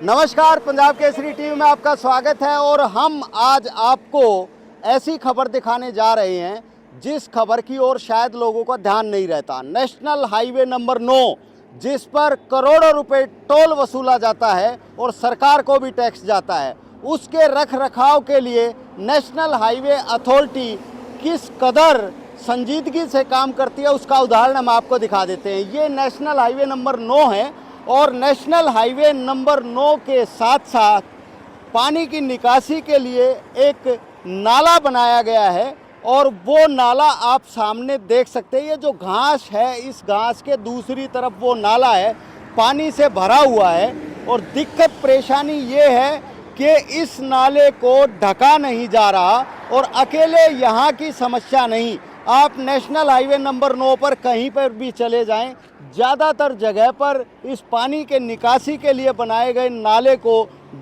नमस्कार, पंजाब केसरी टीवी में आपका स्वागत है। और हम आज आपको ऐसी खबर दिखाने जा रहे हैं जिस खबर की ओर शायद लोगों का ध्यान नहीं रहता। नेशनल हाईवे नंबर 9, जिस पर करोड़ों रुपए टोल वसूला जाता है और सरकार को भी टैक्स जाता है, उसके रख रखाव के लिए नेशनल हाईवे अथॉरिटी किस कदर संजीदगी से काम करती है उसका उदाहरण हम आपको दिखा देते हैं। ये नेशनल हाईवे नंबर 9 है और नेशनल हाईवे नंबर 9 के साथ साथ पानी की निकासी के लिए एक नाला बनाया गया है और वो नाला आप सामने देख सकते हैं। ये जो घास है, इस घास के दूसरी तरफ वो नाला है, पानी से भरा हुआ है। और दिक्कत परेशानी ये है कि इस नाले को ढका नहीं जा रहा। और अकेले यहाँ की समस्या नहीं, आप नेशनल हाईवे नंबर 9 पर कहीं पर भी चले जाएं, ज़्यादातर जगह पर इस पानी के निकासी के लिए बनाए गए नाले को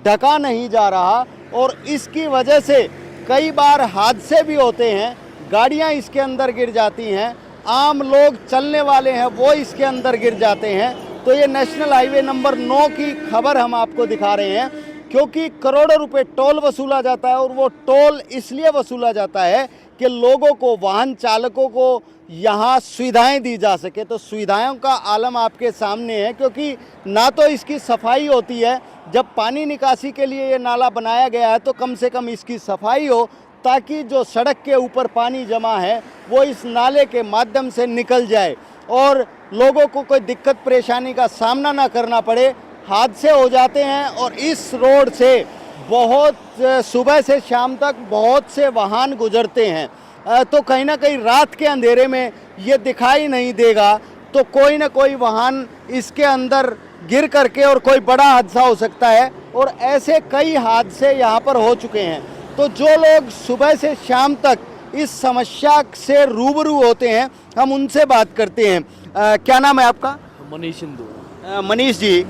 ढका नहीं जा रहा और इसकी वजह से कई बार हादसे भी होते हैं। गाड़ियां इसके अंदर गिर जाती हैं, आम लोग चलने वाले हैं वो इसके अंदर गिर जाते हैं। तो ये नेशनल हाईवे नंबर 9 की खबर हम आपको दिखा रहे हैं क्योंकि करोड़ों रुपए टोल वसूला जाता है। और वो टोल इसलिए वसूला जाता है कि लोगों को, वाहन चालकों को यहाँ सुविधाएं दी जा सके। तो सुविधाओं का आलम आपके सामने है क्योंकि ना तो इसकी सफाई होती है, जब पानी निकासी के लिए ये नाला बनाया गया है तो कम से कम इसकी सफाई हो ताकि जो सड़क के ऊपर पानी जमा है वो इस नाले के माध्यम से निकल जाए और लोगों को कोई दिक्कत परेशानी का सामना ना करना पड़े। हादसे हो जाते हैं और इस रोड से बहुत सुबह से शाम तक बहुत से वाहन गुजरते हैं। तो कहीं ना कहीं रात के अंधेरे में ये दिखाई नहीं देगा तो कोई ना कोई वाहन इसके अंदर गिर करके और कोई बड़ा हादसा हो सकता है। और ऐसे कई हादसे यहाँ पर हो चुके हैं। तो जो लोग सुबह से शाम तक इस समस्या से रूबरू होते हैं, हम उनसे बात करते हैं। क्या नाम है आपका? मनीष हिंदू। मनीष जी,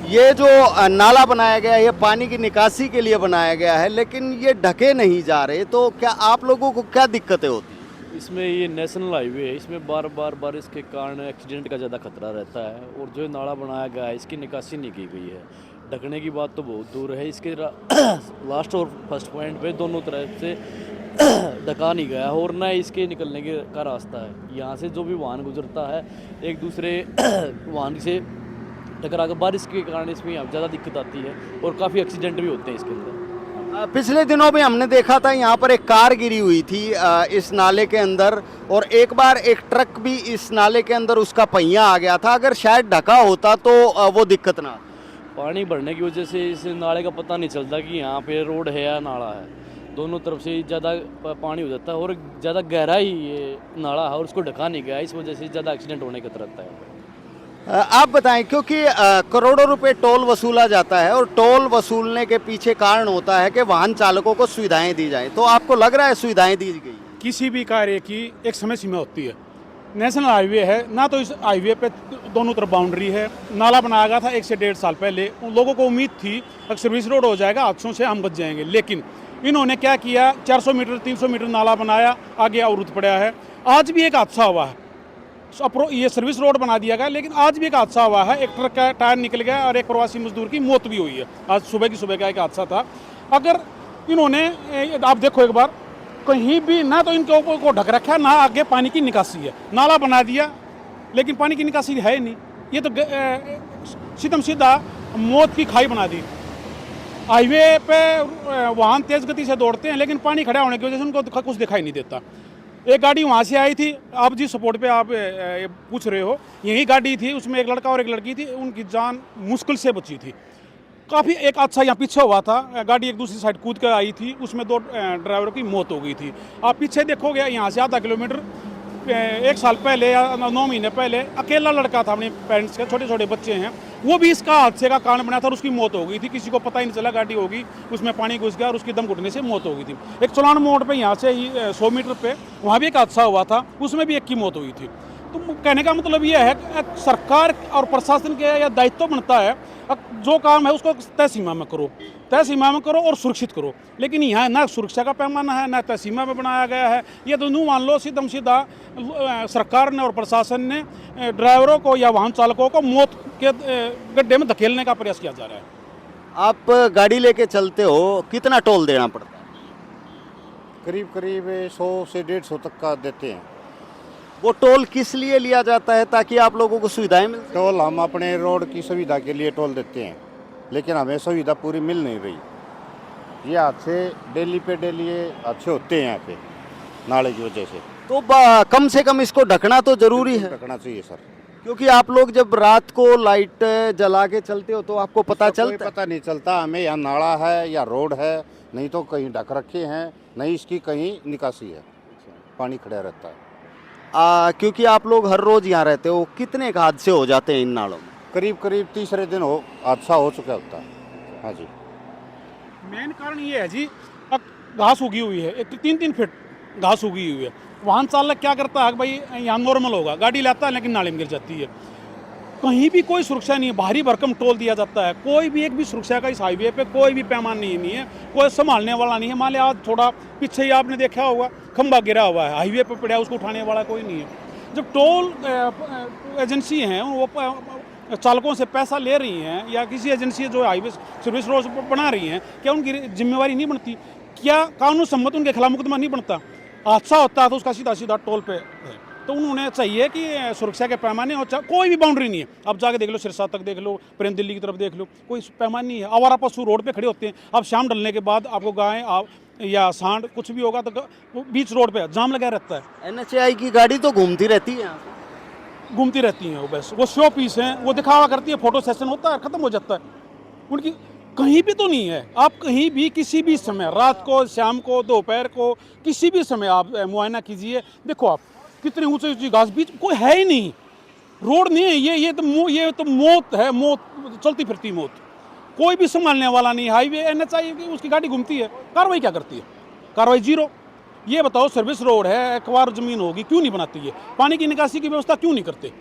ये जो नाला बनाया गया है ये पानी की निकासी के लिए बनाया गया है, लेकिन ये ढके नहीं जा रहे, तो क्या आप लोगों को क्या दिक्कतें होती हैं? इसमें ये नेशनल हाईवे है, इसमें बार बार बारिश के कारण एक्सीडेंट का ज़्यादा खतरा रहता है। और जो नाला बनाया गया है इसकी निकासी नहीं की गई है। ढकने की बात तो बहुत दूर है, इसके लास्ट और फर्स्ट पॉइंट पे दोनों तरफ से ढका नहीं गया और न इसके निकलने का रास्ता है। यहाँ से जो भी वाहन गुजरता है एक दूसरे वाहन से टकरा कर, बारिश के कारण इसमें ज़्यादा दिक्कत आती है और काफ़ी एक्सीडेंट भी होते हैं इसके अंदर। पिछले दिनों में हमने देखा था यहाँ पर एक कार गिरी हुई थी इस नाले के अंदर, और एक बार एक ट्रक भी इस नाले के अंदर उसका पहिया आ गया था। अगर शायद ढका होता तो वो दिक्कत ना। पानी बढ़ने की वजह से इस नाले का पता नहीं चलता कि यहाँ पे रोड है या नाला है। दोनों तरफ से ज़्यादा पानी हो जाता है और ज़्यादा गहरा ही ये नाला है और उसको ढका नहीं गया, इस वजह से ज़्यादा एक्सीडेंट होने का खतरा रहता है। आप बताएं, क्योंकि करोड़ों रुपए टोल वसूला जाता है और टोल वसूलने के पीछे कारण होता है कि वाहन चालकों को सुविधाएं दी जाएं, तो आपको लग रहा है सुविधाएं दी गई? किसी भी कार्य की एक समय सीमा होती है। नेशनल हाईवे है ना, तो इस हाईवे पे दोनों तरफ बाउंड्री है। नाला बनाया गया था 1 से 1.5 साल पहले। उन लोगों को उम्मीद थी अगर सर्विस रोड हो जाएगा हादसों से हम बच जाएंगे, लेकिन इन्होंने क्या किया, 400 मीटर 300 मीटर नाला बनाया, आगे अवरुद्ध पड़ा है। आज भी एक हादसा हुआ है, ये सर्विस रोड बना दिया गया, लेकिन आज भी एक हादसा हुआ है। एक ट्रक का टायर निकल गया और एक प्रवासी मजदूर की मौत भी हुई है। आज सुबह की सुबह का एक हादसा था। अगर इन्होंने, आप देखो एक बार, कहीं भी ना तो इनके ऊपर को ढक रखा है ना आगे पानी की निकासी है। नाला बना दिया लेकिन पानी की निकासी है नहीं। ये तो सीधम सीधा मौत की खाई बना दी। हाईवे पे वाहन तेज गति से दौड़ते हैं लेकिन पानी खड़ा होने की वजह से उनको कुछ दिखाई नहीं देता। एक गाड़ी वहाँ से आई थी, आप जिस सपोर्ट पे आप पूछ रहे हो, यही गाड़ी थी, उसमें एक लड़का और एक लड़की थी, उनकी जान मुश्किल से बची थी। काफ़ी एक हादसा यहाँ पीछे हुआ था, गाड़ी एक दूसरी साइड कूद कर आई थी, उसमें 2 ड्राइवरों की मौत हो गई थी। आप पीछे देखोगे यहाँ से आधा किलोमीटर 1 साल पहले या 9 महीने पहले अकेला लड़का था, अपने पेरेंट्स के छोटे छोटे बच्चे हैं, वो भी इसका हादसे का कारण बना था और उसकी मौत हो गई थी। किसी को पता ही नहीं चला, गाड़ी होगी उसमें पानी घुस गया और उसकी दम घुटने से मौत हो गई थी। एक चौलान मोड़ पे यहाँ से 100 मीटर पे वहाँ भी एक हादसा हुआ था, उसमें भी एक की मौत हुई थी। तो कहने का मतलब ये है कि सरकार और प्रशासन के यह दायित्व बनता है, जो काम है उसको तय सीमा में करो और सुरक्षित करो। लेकिन यहाँ ना सुरक्षा का पैमाना है ना तय सीमा में बनाया गया है। ये तो यूँ मान लो सीधम सीधा सरकार ने और प्रशासन ने ड्राइवरों को या वाहन चालकों को मौत के गड्ढे में धकेलने का प्रयास किया जा रहा है। आप गाड़ी लेके चलते हो, कितना टोल देना पड़ता है? करीब करीब 100 से 150 तक का देते हैं। वो टोल किस लिए लिया जाता है? ताकि आप लोगों को सुविधाएं मिल सकें। टोल हम अपने रोड की सुविधा के लिए टोल देते हैं, लेकिन हमें सुविधा पूरी मिल नहीं रही। ये हादसे डेली पे डेली ये हादसे होते हैं यहाँ पे नाले की वजह से। तो कम से कम इसको ढकना तो जरूरी है, रखना चाहिए सर। क्योंकि आप लोग जब रात को लाइट जला के चलते हो तो आपको पता इसका कोई चलता है। पता नहीं चलता हमें यहाँ नाला है या रोड है, नहीं तो कहीं ढक रखे हैं, नहीं इसकी कहीं निकासी है, पानी खड़ा रहता है। क्योंकि आप लोग हर रोज यहाँ रहते हो, कितने का हादसे हो जाते हैं इन नालों में? करीब करीब तीसरे दिन हादसा हो चुका होता है। हाँ जी। मेन कारण ये है जी, अब घास उगी हुई है, एक 3-3 फीट घास उगी हुई है। वाहन चालक क्या करता है कि भाई यहाँ नॉर्मल होगा, गाड़ी लाता है लेकिन नाले में गिर जाती है। कहीं भी कोई सुरक्षा नहीं है, भारी भरकम टोल दिया जाता है, कोई भी एक भी सुरक्षा का इस हाईवे पे कोई भी पैमाना नहीं है, कोई संभालने वाला नहीं है। मान लिया आज थोड़ा पीछे ही आपने देखा होगा खंबा गिरा हुआ है, हाईवे पे पड़ा है, उसको उठाने वाला कोई नहीं है। जब टोल एजेंसी हैं वो चालकों से पैसा ले रही हैं, या किसी एजेंसी जो हाईवे सर्विस रोड बना रही हैं, क्या उनकी जिम्मेवारी नहीं बनती? क्या कानून सम्मत उनके खिलाफ मुकदमा नहीं बनता? हादसा होता है तो उसका सीधा सीधा टोल पे है। तो उन्होंने चाहिए कि सुरक्षा के पैमाने और कोई भी बाउंड्री नहीं है। अब जाके देख लो, सिरसा तक देख लो, प्रेम दिल्ली की तरफ देख लो, कोई पैमाना नहीं है। आवारा पशु रोड पे खड़े होते हैं। अब शाम ढलने के बाद आपको गाय या सांड कुछ भी होगा तो बीच रोड पे जाम लगा रहता है। NHAI की गाड़ी तो घूमती रहती है यहाँ पे। घूमती रहती हैं वो, बस वो शो पीस हैं, वो दिखावा करती है, फोटो सेशन होता है, खत्म हो जाता है। उनकी कहीं भी तो नहीं है। आप कहीं भी किसी भी समय, रात को, शाम को, दोपहर को, किसी भी समय आप मुआयना कीजिए, देखो आप कितने ऊंचे ऊंची घास, बीच कोई है ही नहीं, रोड नहीं है। ये तो मौत है, मौत, चलती फिरती मौत। कोई भी संभालने वाला नहीं। हाईवे NHAI की उसकी गाड़ी घूमती है, कार्रवाई क्या करती है? कार्रवाई जीरो। ये बताओ, सर्विस रोड है, एकवार जमीन होगी, क्यों नहीं बनाती है? पानी की निकासी की व्यवस्था क्यों नहीं करते?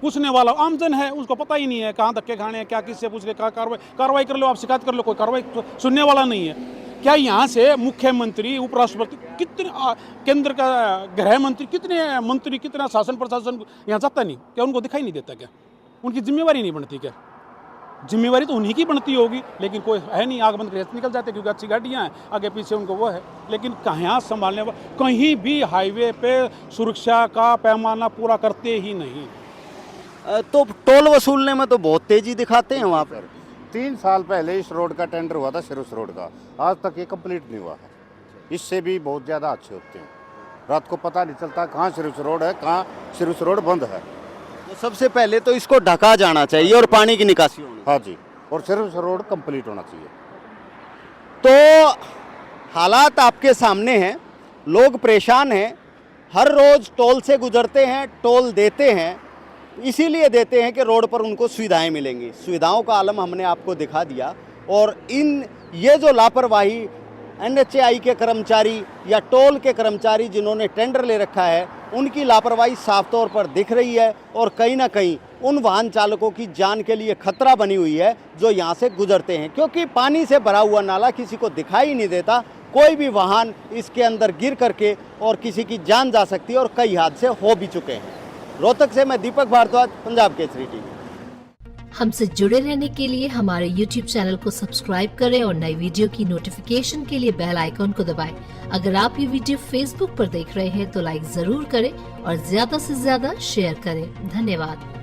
पूछने वाला आमजन है, उसको पता ही नहीं है कहाँ धक्के खाने हैं, क्या किससे पूछ के क्या कार्रवाई कर लो, आप शिकायत कर लो, कोई कार्रवाई सुनने वाला नहीं है। क्या यहाँ से मुख्यमंत्री, उपराष्ट्रपति, कितने केंद्र का गृह मंत्री, कितने मंत्री, कितना शासन प्रशासन यहाँ जाता नहीं? क्या उनको दिखाई नहीं देता? क्या उनकी जिम्मेवारी नहीं बनती? क्या जिम्मेवारी तो उन्हीं की बनती होगी, लेकिन कोई है नहीं। आग बंद करके निकल जाते क्योंकि अच्छी गाड़ियाँ हैं, आगे पीछे उनको वो है। लेकिन कहाँ संभालने वाला, कहीं भी हाईवे पे सुरक्षा का पैमाना पूरा करते ही नहीं। तो टोल वसूलने में तो बहुत तेजी दिखाते हैं वहाँ पर। 3 साल पहले इस रोड का टेंडर हुआ था, सिरुस रोड का, आज तक ये कंप्लीट नहीं हुआ है। इससे भी बहुत ज़्यादा अच्छे होते हैं। रात को पता नहीं चलता कहाँ सिरुस रोड है, कहाँ सिरुस रोड बंद है। तो सबसे पहले तो इसको ढका जाना चाहिए और पानी की निकासी होनी। हाँ जी, और सिरुस रोड कंप्लीट होना चाहिए। तो हालात आपके सामने हैं, लोग परेशान हैं, हर रोज टोल से गुजरते हैं, टोल देते हैं, इसीलिए देते हैं कि रोड पर उनको सुविधाएं मिलेंगी। सुविधाओं का आलम हमने आपको दिखा दिया। और ये जो लापरवाही NHAI के कर्मचारी या टोल के कर्मचारी जिन्होंने टेंडर ले रखा है, उनकी लापरवाही साफ तौर पर दिख रही है और कहीं ना कहीं उन वाहन चालकों की जान के लिए खतरा बनी हुई है जो यहाँ से गुजरते हैं। क्योंकि पानी से भरा हुआ नाला किसी को दिखाई नहीं देता, कोई भी वाहन इसके अंदर गिर करके और किसी की जान जा सकती है और कई हादसे हो भी चुके हैं। रोहतक से मैं दीपक भारद्वाज, पंजाब केसरी टीवी। हमसे जुड़े रहने के लिए हमारे YouTube चैनल को सब्सक्राइब करें और नई वीडियो की नोटिफिकेशन के लिए बेल आइकॉन को दबाएं। अगर आप ये वीडियो Facebook पर देख रहे हैं तो लाइक जरूर करें और ज्यादा से ज्यादा शेयर करें। धन्यवाद।